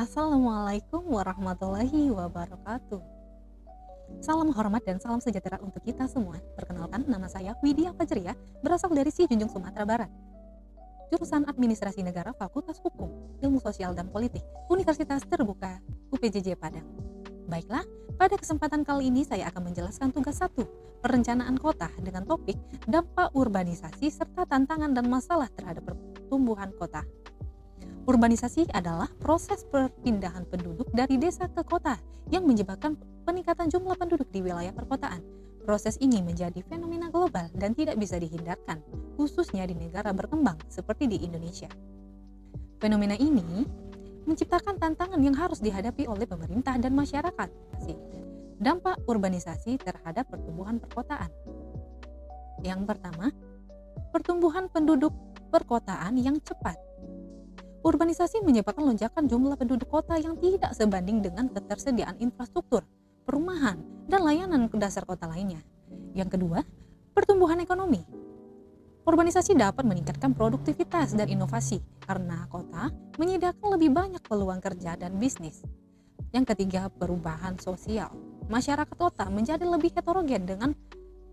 Assalamualaikum warahmatullahi wabarakatuh. Salam hormat dan salam sejahtera untuk kita semua. Perkenalkan, nama saya Widya Fajriah, berasal dari Junjung, Sumatera Barat. Jurusan Administrasi Negara, Fakultas Hukum, Ilmu Sosial dan Politik, Universitas Terbuka UPJJ Padang. Baiklah, pada kesempatan kali ini saya akan menjelaskan tugas 1, perencanaan kota dengan topik dampak urbanisasi serta tantangan dan masalah terhadap pertumbuhan kota. Urbanisasi adalah proses perpindahan penduduk dari desa ke kota yang menyebabkan peningkatan jumlah penduduk di wilayah perkotaan. Proses ini menjadi fenomena global dan tidak bisa dihindarkan, khususnya di negara berkembang seperti di Indonesia. Fenomena ini menciptakan tantangan yang harus dihadapi oleh pemerintah dan masyarakat. Dampak urbanisasi terhadap pertumbuhan perkotaan. Yang pertama, pertumbuhan penduduk perkotaan yang cepat. Urbanisasi menyebabkan lonjakan jumlah penduduk kota yang tidak sebanding dengan ketersediaan infrastruktur, perumahan, dan layanan dasar kota lainnya. Yang kedua, pertumbuhan ekonomi. Urbanisasi dapat meningkatkan produktivitas dan inovasi karena kota menyediakan lebih banyak peluang kerja dan bisnis. Yang ketiga, perubahan sosial. Masyarakat kota menjadi lebih heterogen dengan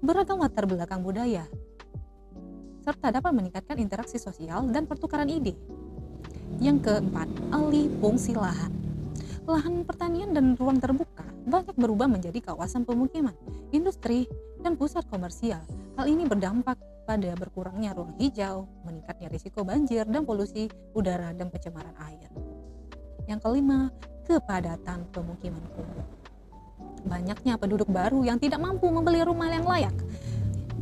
beragam latar belakang budaya, serta dapat meningkatkan interaksi sosial dan pertukaran ide. Yang keempat, alih fungsi lahan. Lahan pertanian dan ruang terbuka banyak berubah menjadi kawasan pemukiman, industri, dan pusat komersial. Hal ini berdampak pada berkurangnya ruang hijau, meningkatnya risiko banjir dan polusi udara dan pencemaran air. Yang kelima, kepadatan pemukiman kumuh. Banyaknya penduduk baru yang tidak mampu membeli rumah yang layak,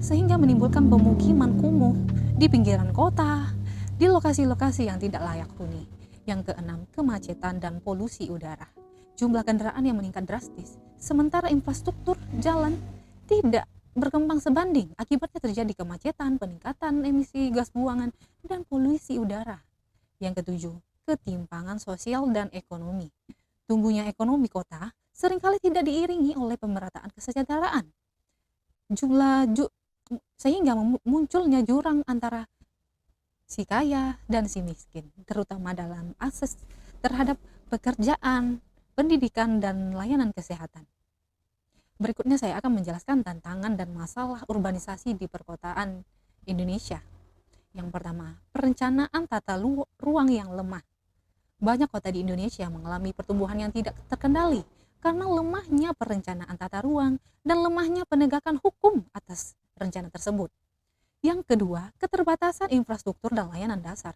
sehingga menimbulkan pemukiman kumuh di pinggiran kota, di lokasi-lokasi yang tidak layak huni. Yang keenam, kemacetan dan polusi udara. Jumlah kendaraan yang meningkat drastis, sementara infrastruktur jalan tidak berkembang sebanding. Akibatnya terjadi kemacetan, peningkatan emisi gas buangan, dan polusi udara. Yang ketujuh, ketimpangan sosial dan ekonomi. Tumbuhnya ekonomi kota seringkali tidak diiringi oleh pemerataan kesejahteraan. Sehingga munculnya jurang antara si kaya dan si miskin, terutama dalam akses terhadap pekerjaan, pendidikan, dan layanan kesehatan. Berikutnya saya akan menjelaskan tantangan dan masalah urbanisasi di perkotaan Indonesia. Yang pertama, perencanaan tata ruang yang lemah. Banyak kota di Indonesia mengalami pertumbuhan yang tidak terkendali karena lemahnya perencanaan tata ruang dan lemahnya penegakan hukum atas rencana tersebut. Yang kedua, keterbatasan infrastruktur dan layanan dasar.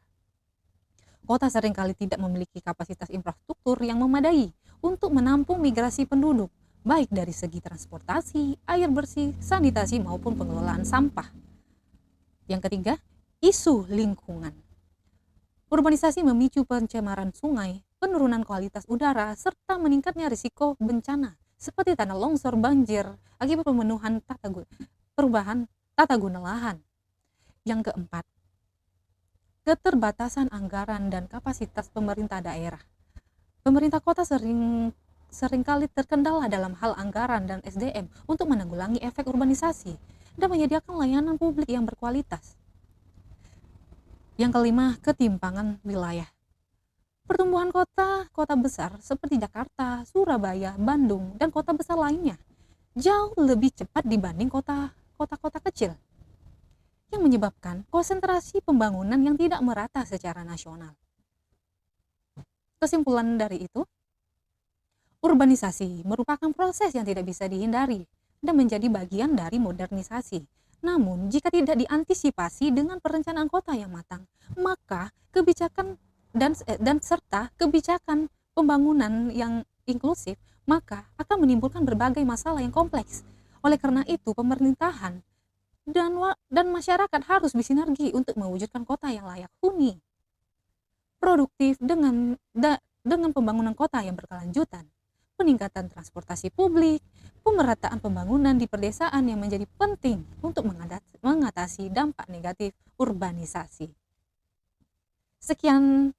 Kota seringkali tidak memiliki kapasitas infrastruktur yang memadai untuk menampung migrasi penduduk, baik dari segi transportasi, air bersih, sanitasi, maupun pengelolaan sampah. Yang ketiga, isu lingkungan. Urbanisasi memicu pencemaran sungai, penurunan kualitas udara, serta meningkatnya risiko bencana, seperti tanah longsor, banjir, akibat perubahan tata guna lahan. Yang keempat, keterbatasan anggaran dan kapasitas pemerintah daerah. Pemerintah kota seringkali terkendala dalam hal anggaran dan SDM untuk menanggulangi efek urbanisasi dan menyediakan layanan publik yang berkualitas. Yang kelima, ketimpangan wilayah. Pertumbuhan kota besar seperti Jakarta, Surabaya, Bandung, dan kota besar lainnya jauh lebih cepat dibanding kota-kota kecil, yang menyebabkan konsentrasi pembangunan yang tidak merata secara nasional. Kesimpulan dari itu, urbanisasi merupakan proses yang tidak bisa dihindari dan menjadi bagian dari modernisasi. Namun, jika tidak diantisipasi dengan perencanaan kota yang matang, maka kebijakan serta kebijakan pembangunan yang inklusif, maka akan menimbulkan berbagai masalah yang kompleks. Oleh karena itu, pemerintahan dan masyarakat harus bersinergi untuk mewujudkan kota yang layak huni, produktif dengan pembangunan kota yang berkelanjutan, peningkatan transportasi publik, pemerataan pembangunan di pedesaan yang menjadi penting untuk mengatasi dampak negatif urbanisasi. Sekian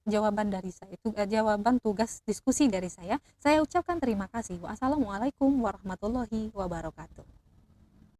jawaban dari saya, jawaban tugas diskusi dari saya. Saya ucapkan terima kasih. Wassalamualaikum warahmatullahi wabarakatuh.